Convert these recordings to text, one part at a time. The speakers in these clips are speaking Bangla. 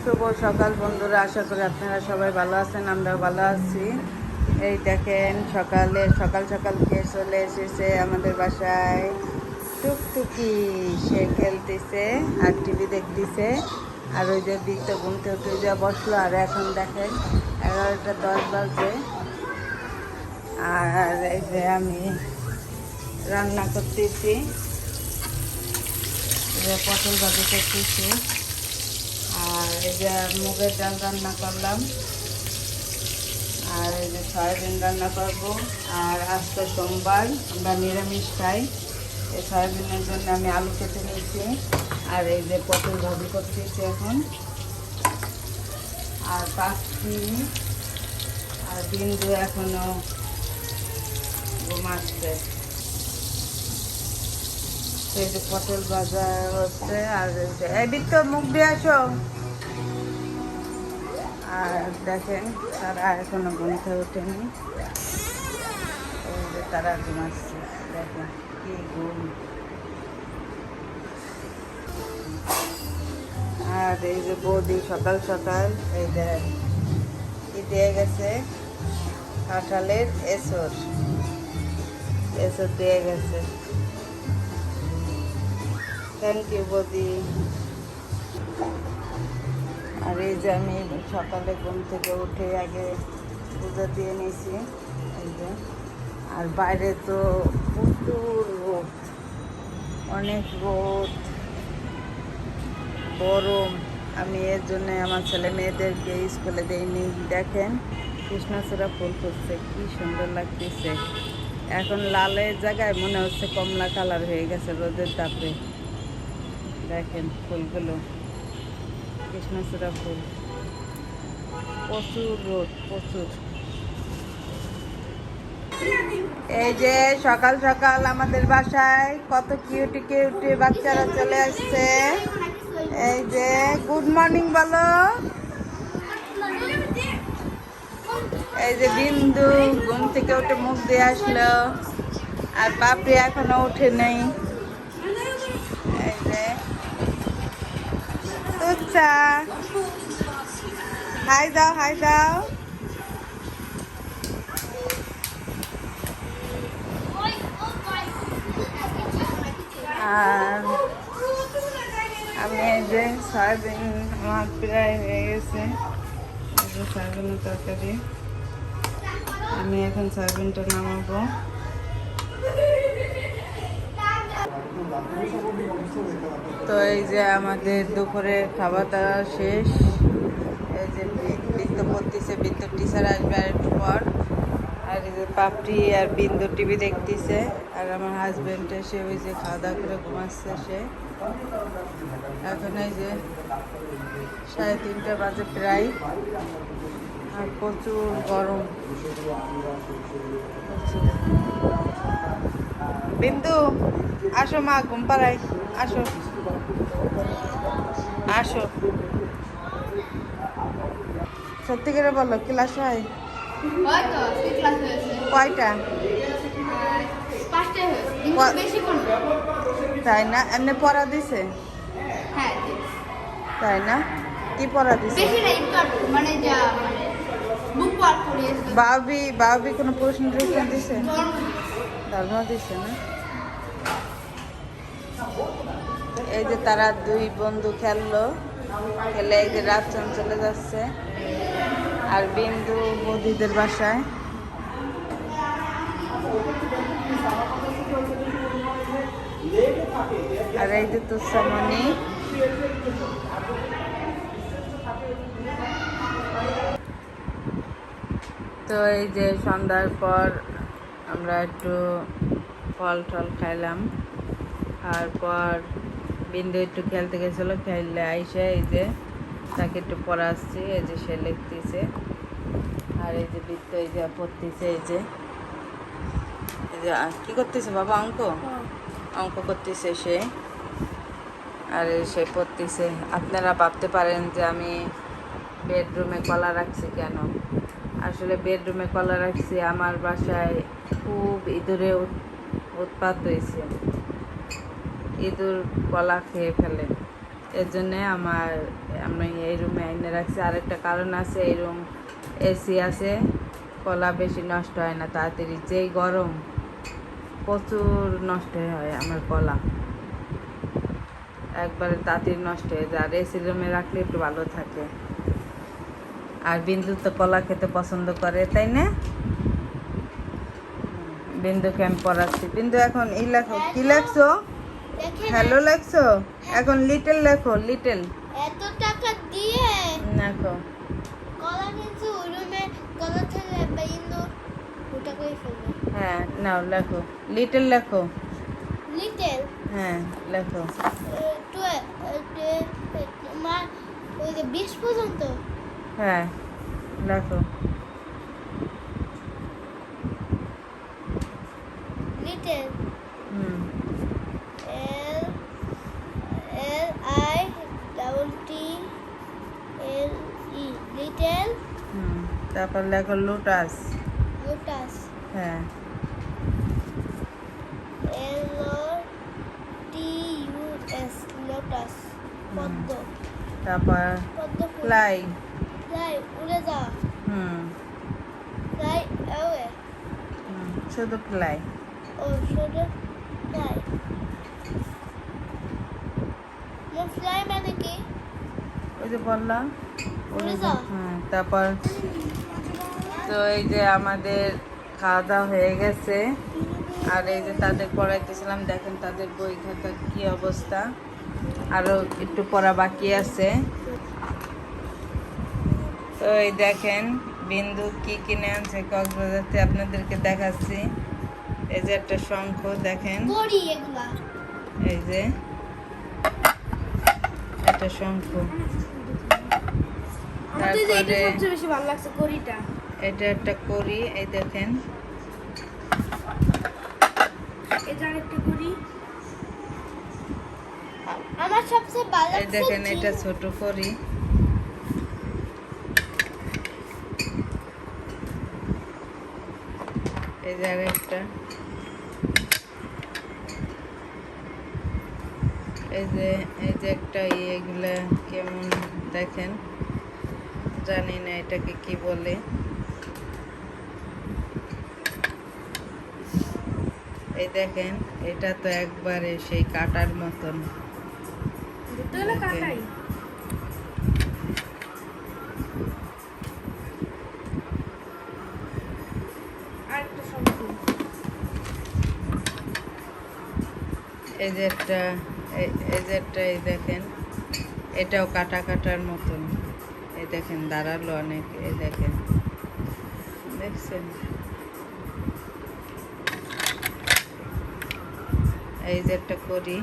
শুভ সকাল বন্ধুরা, আশা করি আপনারা সবাই ভালো আছেন, আমরাও ভালো আছি। এই দেখেন সকাল সকাল খেয়ে চলে এসেছে আমাদের বাসায় টুকটুকি। সে খেলতেছে আর টিভি দেখতেছে। আর ওই যে বিদ্যা ঘুমতে উঠে যা বসলো। আর এখন দেখেন 11:10 বাজে। আর এই যে আমি রান্না করতেছি, পটল ভাজি করতেছি। আর এই যে মুগের ডাল রান্না করলাম। আর এই যে সয়াবিন রান্না করব। আর আজকে সোমবার, আমরা নিরামিষ খাই। এই সয়াবিনের জন্য আমি আলু কেটে নিয়েছি। আর এই যে পটল ভাজি করতেছি এখন। আর পাখি আর বিন্দু এখনো ঘুমাচ্ছে। এই যে পটল ভাজা হচ্ছে। আর এই বৃত্ত মুখ দিয়ে আসো। আর দেখেন তারা এখনো ঘুমতে ওঠেনি। এই যে তারা ঘুমাচ্ছে, দেখেন কি ঘুম। আর এই যে বৌদি সকাল সকাল এই যে কি দিয়ে গেছে, কাঁঠালের এসর দিয়ে গেছে। থ্যাংক ইউ বৌদি। আর এই যে আমি সকালে ঘুম থেকে উঠে আগে পুজো দিয়ে নিয়েছি। এই যে আর বাইরে তো প্রচুর রোদ, অনেক রোদ, গরম। আমি এর জন্য আমার ছেলে মেয়েদেরকে স্কুলে দেইনি। দেখেন কৃষ্ণচূড়া ফুল ফুটছে, কি সুন্দর লাগতেছে। এখন লালের জায়গায় মনে হচ্ছে কমলা কালার হয়ে গেছে রোদের তাপে। দেখেন ফুলগুলো, কৃষ্ণচূড়া ফুল। প্রচুর রোদ, প্রচুর। এই যে সকাল সকাল আমাদের বাসায় কত কিউটি কিউটি বাচ্চারা চলে আসছে। এই যে গুড মর্নিং বলো। এই যে বিন্দু ঘুম থেকে উঠে মুখ দিয়ে আসলো। আর পাপড়ি এখনো উঠে নেই। এই যে তুচ্ছা, হাই দাও, হাই দাও। আর আমি এই যে সয়াবিন আমার প্রায় হয়ে গেছে। এই যে সয়াবিনের তরকারি, আমি এখন সয়াবিনটা নামাবো। তো এই যে আমাদের দুপুরের খাওয়া দাওয়া শেষ। এই যে বৃত্ত পড়তেছে, বৃত্তর টিচার আসবে আর একটু পর। আর এই যে পাপড়ি আর বিন্দু টিভি দেখতেছে। আর আমার হাজব্যান্ড এসে ওই যে খাওয়া দাওয়া করে ঘুমাচ্ছে সে। এখন এই যে 3:30 বাজে প্রায়। আর প্রচুর গরম। বিন্দু আসো মা, ঘুম পাড়াই, আসো আসো। সত্যি করে বলো, ক্লাস হয় কয়টা? তাই না? এমনি পড়া দিছে? তাই না? কি পড়া দিছে? বাবি কোনো প্রশ্ন দিছে? ধর্ম দিছে না? এই যে তারা দুই বন্ধু খেললো, খেলে এই যে রাত চলে যাচ্ছে। আর বিন্দু বৌদিদের বাসায়। আর এই যে তুসামণি। তো এই যে সন্ধ্যার পর আমরা একটু ফল টল খাইলাম। খাওয়ার পর বিন্দু একটু খেলতে গেছিলো, খেললে আইসে এই যে তাকে একটু পড়াচ্ছি। এই যে সে লিখতেছে। আর এই যে বৃত্ত এই যে পড়তেছে। এই যে কি করতেছে বাবা? অঙ্ক করতেছে সে। আর সে পড়তেছে। আপনারা ভাবতে পারেন যে আমি বেডরুমে কলা রাখছি কেন। আসলে বেডরুমে কলা রাখছি, আমার বাসায় খুব ইঁদুরে উৎপাত হয়েছে। ইঁদুর কলা খেয়ে ফেলে, এর জন্যে আমি এই রুমে এনে রাখছি। আরেকটা কারণ আছে, এই রুম এসি আছে, কলা বেশি নষ্ট হয় না তাড়াতাড়ি। যেই গরম প্রচুর নষ্ট হয় আমার কলা, একবারে তাড়াতাড়ি নষ্ট হয়ে যায়। আর এসি রুমে রাখলে একটু ভালো থাকে। আর বিন্দু তো কলা খেতে পছন্দ করে, তাই না? বিন্দুকে আমি পড়াচ্ছি। বিন্দু এখন লেখো, কি লেখছো? হ্যালো লেখছো? এখন লিটল লেখো, লিটল। এত টাকা দিয়ে লেখো। কলা কিনছি, ওই রুমে কলা খেলে বিন্দু ওটা করে ফেলবে। হ্যাঁ নাও লেখো, লিটল লেখো। লিটল হ্যাঁ লেখো। তোমার ওই যে 20 পর্যন্ত। হ্যাঁ লেখো। Little hmm L L I double T L E little. তারপর লেখো লোটাস। লোটাস হ্যাঁ এল টি ইউ এস লোটাস। পদ্ম তারপর পদ্ম ফুল। ফ্লাই। ফ্লাই উড়ে যা। হুম ফ্লাই অ্যাওয়ে। শুধু ফ্লাই। ও শুধু ফ্লাই। ফ্লাই মানে কি? ওই যে বললাম উড়ে যা। হ্যাঁ। তারপর তো এই যে আমাদের খাওয়া দাওয়া হয়ে গেছে। আর এই যে তাদের পড়াইতেছিলাম, দেখেন তাদের বই খাতার কি অবস্থা। আরও একটু পড়া বাকি আছে। তো এই দেখেন বিন্দু কি কিনে আনছে কক্সবাজারতে, আপনাদেরকে দেখাচ্ছি। এই যে একটা শঙ্খ দেখেন, করি এগুলা। এই যে একটা শঙ্খ। তারপরে সবচেয়ে বেশি ভালো লাগছে করিটা। এটা একটা করি, এই দেখেন। এটা আরেকটা করি। আমার সবচেয়ে ভালো লাগছে এই দেখেন এটা ছোট করি। এই যে আরেকটা, এই যে একটা এগুলা কেমন দেখেন, জানি না এটাকে কি বলে। এই দেখেন এটা তো একবারে সেই কাটার মতন। কাটাই। আরেকটা শঙ্খ। এই যে একটা এই দেখেন এটাও কাটার মতন। এই দেখেন দাঁড়ালো অনেক, এই দেখেন, দেখছেন? এই যে একটা করি,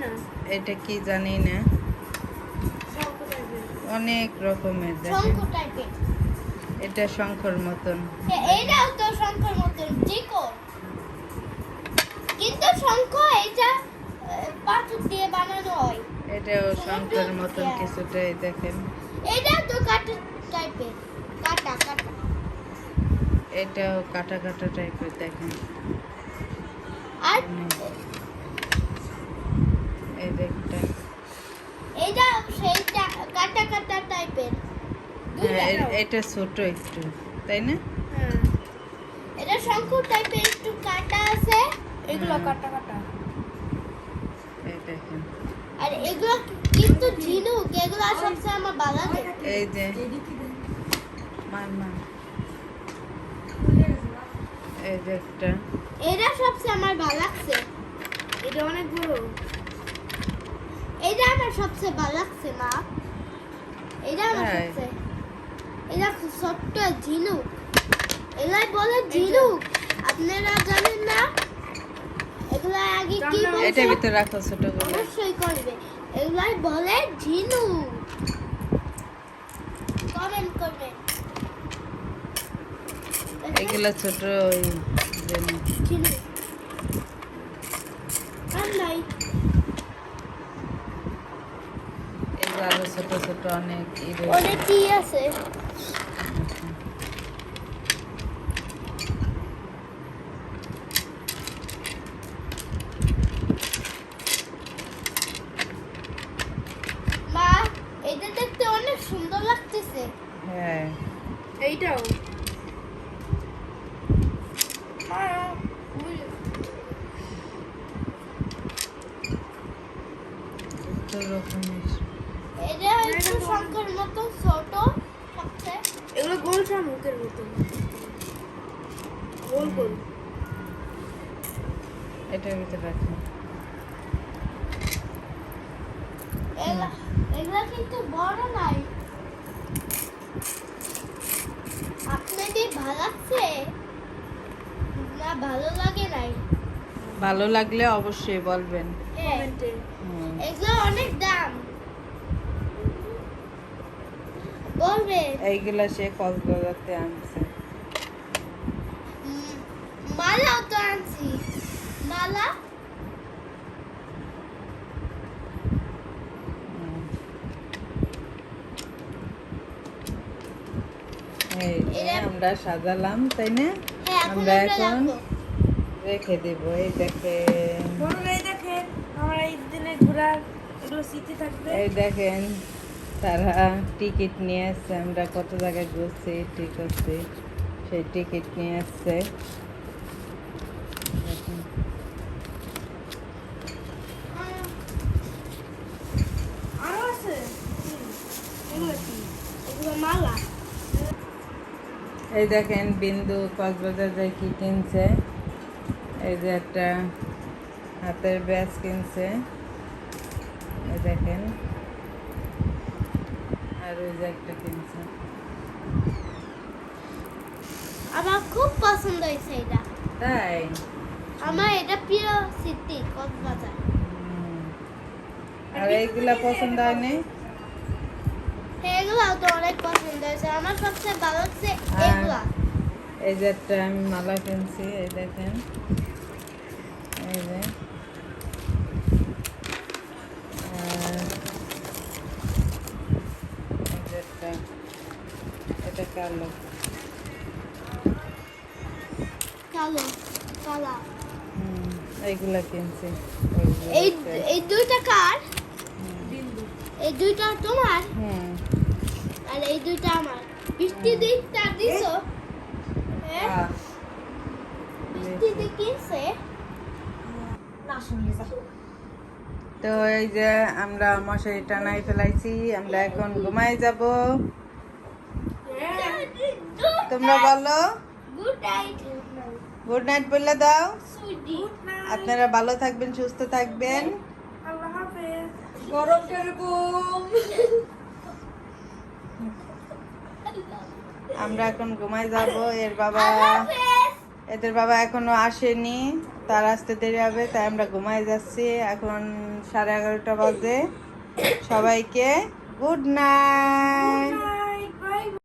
না এটা কি জানি না, অনেক রকমের দেখেন। এটা শঙ্খর মতন। এইটাও তো শঙ্খর মতন, কিন্তু শঙ্খ এটা পাথর দিয়ে বানানো হয়। এটাও শঙ্খের মতন কিছুটা, এই দেখেন। এটাও তো কাটা টাইপের, কাটা। এটাও কাটা টাইপের দেখেন। আর এই দেখটা, এটা সেইটা কাটা টাইপের। এটা ছোট একটু, তাই না? এটা শঙ্খ টাইপের, একটু কাটা আছে। এগুলো কাটা। এই দেখেন। আর এগুলো কিন্তু ঝিনুক, এগুলো সবচেয়ে আমার ভালো লাগে। এই যে মার এই যে একটা, এটা সবচেয়ে আমার ভালো লাগছে। এটা অনেক বড়। এটা আমার সবচেয়ে ভালো লাগছে মা। এটা আমার সবচেয়ে, এটা খুব ছোট্ট ঝিনুক। এলাই বলে ঝিনুক, আপনারা জানেন না? এগুলা আগে কি বলছে? এটা ভিতরে রাখো ছোট করে। অবশ্যই করবে। এগুলাই বলে ঝিনুক। কমেন্ট করবেন। এগুলা ছোট ওই ঝিনুক। আর নাই। এগুলো আরো ছোট অনেক অনেকই আছে। লাগতেছে। হ্যাঁ এইটাও কত রকমের। এটা একটু শঙ্কর মতো ছোট সবচেয়ে। এগুলো গোল শামুকের মতো গোল গোল। এটার ভিতরে রাখি। এগুলা কিন্তু বড় নাই। আপনাদের ভালো লাগছে না ভালো লাগে নাই? ভালো লাগলে অবশ্যই বলবেন। হ্যাঁ, কমেন্টে হুম। এগুলো অনেক দাম বলবে। এইগুলা সে কক্সবাজারতে আনছে। মালাও তো আনছি। মালা হুম। এই যে এরা- আমরা সাজালাম, তাই না? হ্যাঁ এখন আমরা আমরা এখন রাখবো। রেখে দেব। এই দেখেন, বন্ধুরা এই দেখেন আমরা এই দিনে ঘোরার এগুলো স্মৃতি থাকবে। এই দেখেন তারা টিকিট নিয়ে আসছে। আমরা কত জায়গায় ঘুরছি, ঠিক আছে, সেই টিকিট নিয়ে আসছে। দেখেন। আরো আছে এগুলো কি? এগুলো মালা। এই দেখেন বিন্দু কক্সবাজার যায় কি কিনছে। এই যে একটা হাতের ব্যাস কিনছে, এই দেখেন। আর ওই যে একটা কিনছে। আমার খুব পছন্দ হয়েছে এটা। তাই আমার এটা প্রিয় স্মৃতি কক্সবাজার। হুম। আর এইগুলা পছন্দ হয়নি? হ্যাঁ এগুলাও তো অনেক পছন্দ হয়েছে। আমার সবচেয়ে ভালো লাগছে আর- এগুলা। এই যে একটা আমি মালা কিনছি, এই দেখেন। এই যে আর এই যে একটা, এটা কালো। কালো কালা। হুম, এইগুলা কিনছি। ওই যে এই একটা। এই দুইটা কার? বিন্দু এই দুইটা তোমার হুম। আর এই দুইটা আমার। বৃষ্টি দিকটা দিছো? হ্যাঁ আহ, বৃষ্টি দিক কিনছে। না শুনলে যা। তো এই যে আমরা মশারি টানাই ফেলাইছি, আমরা এখন ঘুমাই যাব। তোমরা বলো গুড নাইট গুড নাইট বলে দাও। সুইটি। আপনারা ভালো থাকবেন, সুস্থ থাকবেন। আল্লাহ হাফেজ। গরম কিরকম? আমরা এখন ঘুমাই যাব। এর বাবা, আল্লাহ হাফেজ। এদের বাবা এখনো আসেনি, তার আসতে দেরি হবে, তাই আমরা ঘুমাই যাচ্ছি। এখন 11:30 বাজে। সবাইকে গুড নাইট।